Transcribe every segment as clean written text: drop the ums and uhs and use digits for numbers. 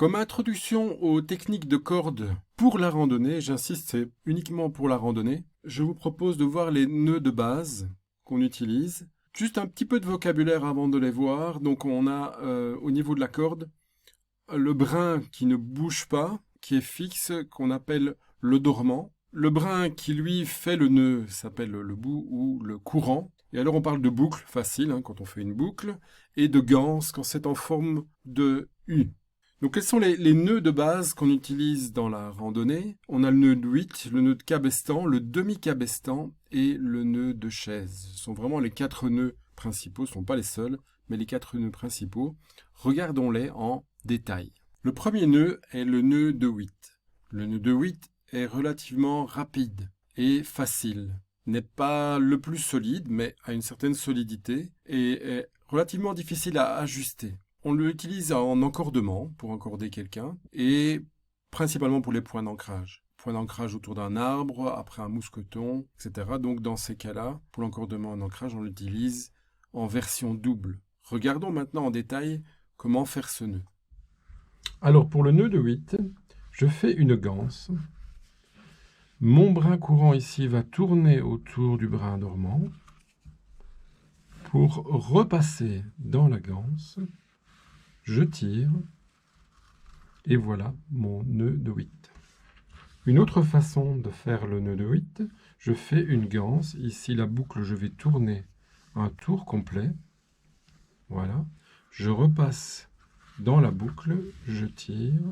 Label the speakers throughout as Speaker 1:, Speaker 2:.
Speaker 1: Comme introduction aux techniques de corde pour la randonnée, j'insiste, c'est uniquement pour la randonnée, je vous propose de voir les nœuds de base qu'on utilise. Juste un petit peu de vocabulaire avant de les voir. Donc on a au niveau de la corde le brin qui ne bouge pas, qui est fixe, qu'on appelle le dormant. Le brin qui lui fait le nœud s'appelle le bout ou le courant. Et alors on parle de boucle facile quand on fait une boucle et de ganse quand c'est en forme de U. Donc quels sont les nœuds de base qu'on utilise dans la randonnée? On a le nœud de 8, le nœud de cabestan, le demi-cabestan et le nœud de chaise. Ce sont vraiment les 4 nœuds principaux, ce ne sont pas les seuls, mais les 4 nœuds principaux. Regardons-les en détail. Le premier nœud est le nœud de 8. Le nœud de 8 est relativement rapide et facile. N'est pas le plus solide, mais a une certaine solidité et est relativement difficile à ajuster. On l'utilise en encordement, pour encorder quelqu'un, et principalement pour les points d'ancrage. Points d'ancrage autour d'un arbre, après un mousqueton, etc. Donc dans ces cas-là, pour l'encordement en ancrage, on l'utilise en version double. Regardons maintenant en détail comment faire ce nœud.
Speaker 2: Alors pour le nœud de 8, je fais une ganse. Mon brin courant ici va tourner autour du brin dormant pour repasser dans la ganse. Je tire et voilà mon nœud de 8. Une autre façon de faire le nœud de 8, je fais une ganse. Ici la boucle, je vais tourner un tour complet. Voilà. Je repasse dans la boucle, je tire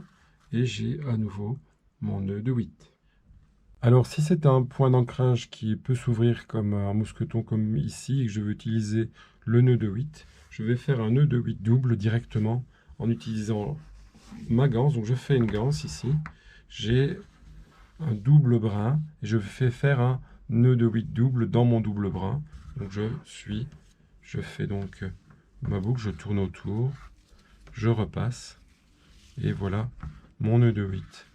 Speaker 2: et j'ai à nouveau mon nœud de 8. Alors si c'est un point d'ancrage qui peut s'ouvrir comme un mousqueton comme ici et que je veux utiliser le nœud de 8, je vais faire un nœud de 8 double directement en utilisant ma ganse. Donc je fais une ganse ici, j'ai un double brin et je fais faire un nœud de 8 double dans mon double brin. Donc je fais donc ma boucle, je tourne autour, je repasse et voilà mon nœud de 8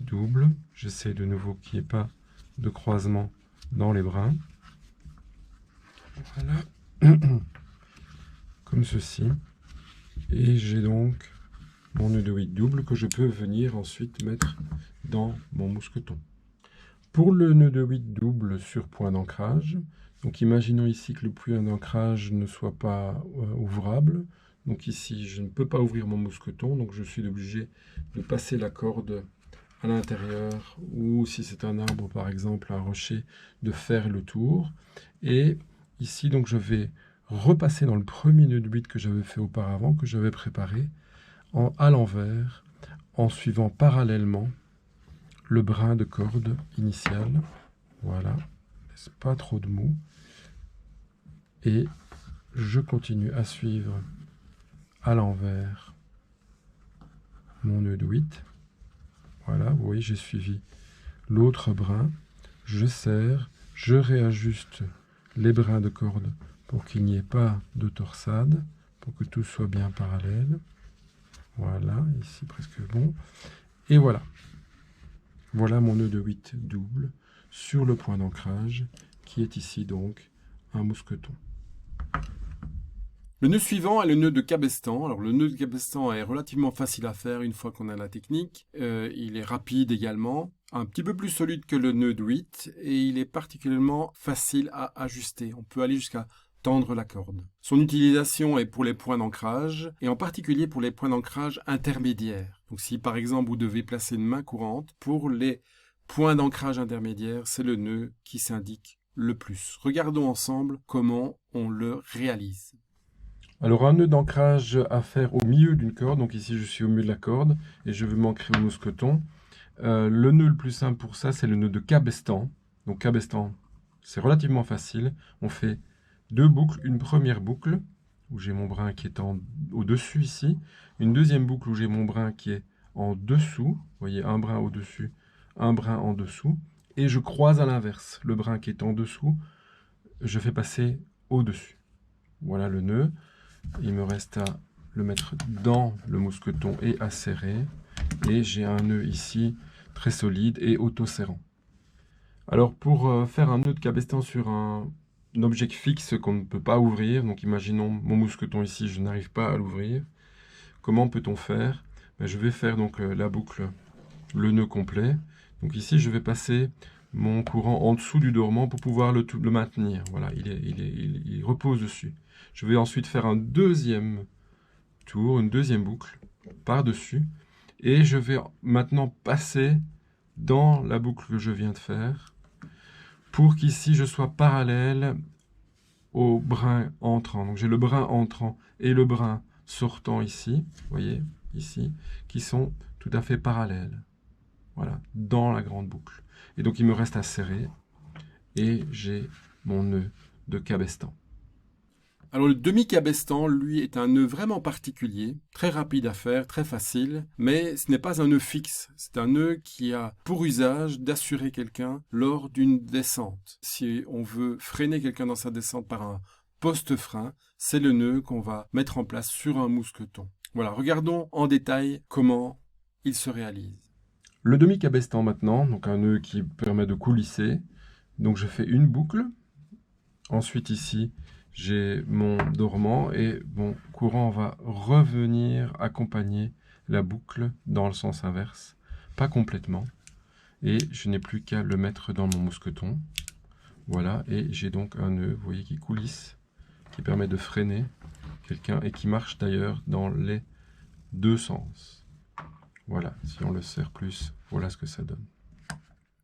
Speaker 2: double. J'essaie de nouveau qu'il n'y ait pas de croisement dans les brins. Voilà. Comme ceci. Et j'ai donc mon nœud de 8 double que je peux venir ensuite mettre dans mon mousqueton. Pour le nœud de 8 double sur point d'ancrage, donc imaginons ici que le point d'ancrage ne soit pas ouvrable. Donc ici, je ne peux pas ouvrir mon mousqueton, donc je suis obligé de passer la corde à l'intérieur, ou si c'est un arbre par exemple, un rocher, de faire le tour. Et ici donc je vais repasser dans le premier nœud de 8 que j'avais fait auparavant, que j'avais préparé, à l'envers, en suivant parallèlement le brin de corde initial. Voilà, laisse pas trop de mou. Et je continue à suivre à l'envers mon nœud de 8. Voilà, vous voyez, j'ai suivi l'autre brin, je serre, je réajuste les brins de corde pour qu'il n'y ait pas de torsade, pour que tout soit bien parallèle. Voilà, ici presque bon. Et voilà. Voilà mon nœud de 8 double sur le point d'ancrage, qui est ici donc un mousqueton.
Speaker 1: Le nœud suivant est le nœud de cabestan. Alors le nœud de cabestan est relativement facile à faire une fois qu'on a la technique. Il est rapide également, un petit peu plus solide que le nœud de 8 et il est particulièrement facile à ajuster. On peut aller jusqu'à tendre la corde. Son utilisation est pour les points d'ancrage et en particulier pour les points d'ancrage intermédiaires. Donc si par exemple vous devez placer une main courante, pour les points d'ancrage intermédiaires, c'est le nœud qui s'indique le plus. Regardons ensemble comment on le réalise.
Speaker 2: Alors un nœud d'ancrage à faire au milieu d'une corde, donc ici je suis au milieu de la corde et je veux m'ancrer au mousqueton. Le nœud le plus simple pour ça, c'est le nœud de cabestan. Donc cabestan, c'est relativement facile. On fait 2 boucles, une première boucle où j'ai mon brin qui est au-dessus ici, une deuxième boucle où j'ai mon brin qui est en dessous, vous voyez, un brin au-dessus, un brin en dessous, et je croise à l'inverse, le brin qui est en dessous, je fais passer au-dessus. Voilà le nœud. Il me reste à le mettre dans le mousqueton et à serrer. Et j'ai un nœud ici très solide et auto-serrant. Alors pour faire un nœud de cabestan sur un objet fixe qu'on ne peut pas ouvrir, donc imaginons mon mousqueton ici, je n'arrive pas à l'ouvrir. Comment peut-on faire? ben, je vais faire donc la boucle, le nœud complet. Donc ici, je vais passer mon courant en dessous du dormant pour pouvoir le maintenir. Voilà, il repose dessus. Je vais ensuite faire un deuxième tour, une deuxième boucle par-dessus. Et je vais maintenant passer dans la boucle que je viens de faire pour qu'ici, je sois parallèle au brin entrant. Donc j'ai le brin entrant et le brin sortant ici, vous voyez, ici, qui sont tout à fait parallèles. Voilà, dans la grande boucle. Et donc il me reste à serrer et j'ai mon nœud de cabestan.
Speaker 1: Alors le demi-cabestan, lui, est un nœud vraiment particulier, très rapide à faire, très facile, mais ce n'est pas un nœud fixe. C'est un nœud qui a pour usage d'assurer quelqu'un lors d'une descente. Si on veut freiner quelqu'un dans sa descente par un poste-frein, c'est le nœud qu'on va mettre en place sur un mousqueton. Voilà, regardons en détail comment il se réalise.
Speaker 2: Le demi-cabestan maintenant, donc un nœud qui permet de coulisser. Donc je fais une boucle. Ensuite ici, j'ai mon dormant et mon courant va revenir accompagner la boucle dans le sens inverse, pas complètement. Et je n'ai plus qu'à le mettre dans mon mousqueton. Voilà, et j'ai donc un nœud, vous voyez, qui coulisse, qui permet de freiner quelqu'un et qui marche d'ailleurs dans les deux sens. Voilà, si on le serre plus, voilà ce que ça donne.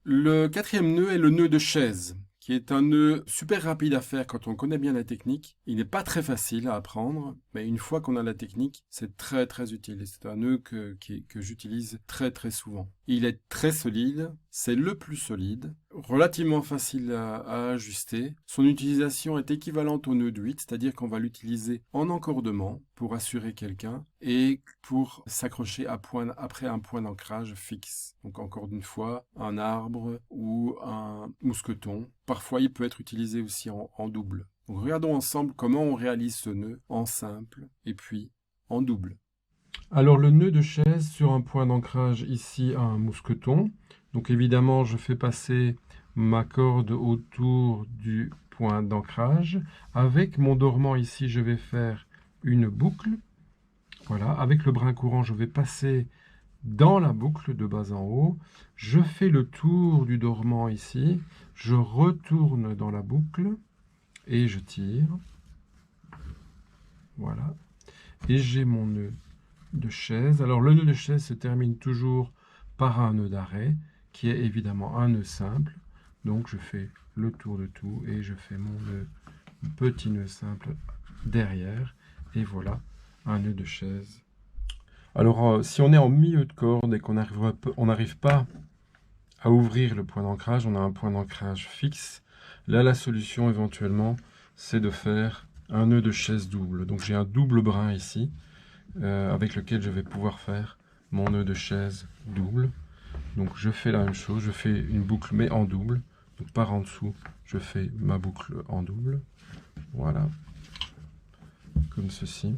Speaker 1: Le quatrième nœud est le nœud de chaise, qui est un nœud super rapide à faire quand on connaît bien la technique. Il n'est pas très facile à apprendre, mais une fois qu'on a la technique, c'est très très utile. C'est un nœud que j'utilise très très souvent. Il est très solide, c'est le plus solide, relativement facile à ajuster. Son utilisation est équivalente au nœud de 8, c'est-à-dire qu'on va l'utiliser en encordement pour assurer quelqu'un et pour s'accrocher après un point d'ancrage fixe. Donc encore une fois, un arbre ou un mousqueton. Parfois, il peut être utilisé aussi en double. Donc regardons ensemble comment on réalise ce nœud en simple et puis en double.
Speaker 2: Alors le nœud de chaise sur un point d'ancrage ici à un mousqueton. Donc évidemment, je fais passer ma corde autour du point d'ancrage. Avec mon dormant ici, je vais faire une boucle. Voilà, avec le brin courant, je vais passer dans la boucle de bas en haut. Je fais le tour du dormant ici. Je retourne dans la boucle et je tire. Voilà. Et j'ai mon nœud de chaise. Alors le nœud de chaise se termine toujours par un nœud d'arrêt qui est évidemment un nœud simple. Donc je fais le tour de tout et je fais mon petit nœud simple derrière et voilà un nœud de chaise. Alors si on est en milieu de corde et qu'on n'arrive pas à ouvrir le point d'ancrage, on a un point d'ancrage fixe. Là la solution éventuellement c'est de faire un nœud de chaise double. Donc j'ai un double brin ici avec lequel je vais pouvoir faire mon nœud de chaise double. Donc je fais la même chose, je fais une boucle mais en double. Donc par en dessous, je fais ma boucle en double. Voilà, comme ceci.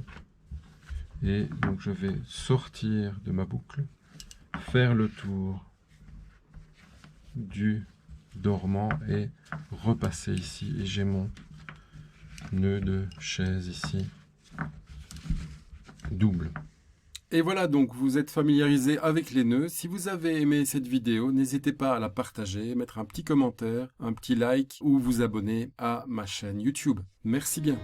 Speaker 2: Et donc je vais sortir de ma boucle, faire le tour du dormant et repasser ici. Et j'ai mon nœud de chaise ici, double.
Speaker 1: Et voilà, donc vous êtes familiarisé avec les nœuds. Si vous avez aimé cette vidéo, n'hésitez pas à la partager, mettre un petit commentaire, un petit like ou vous abonner à ma chaîne YouTube. Merci bien.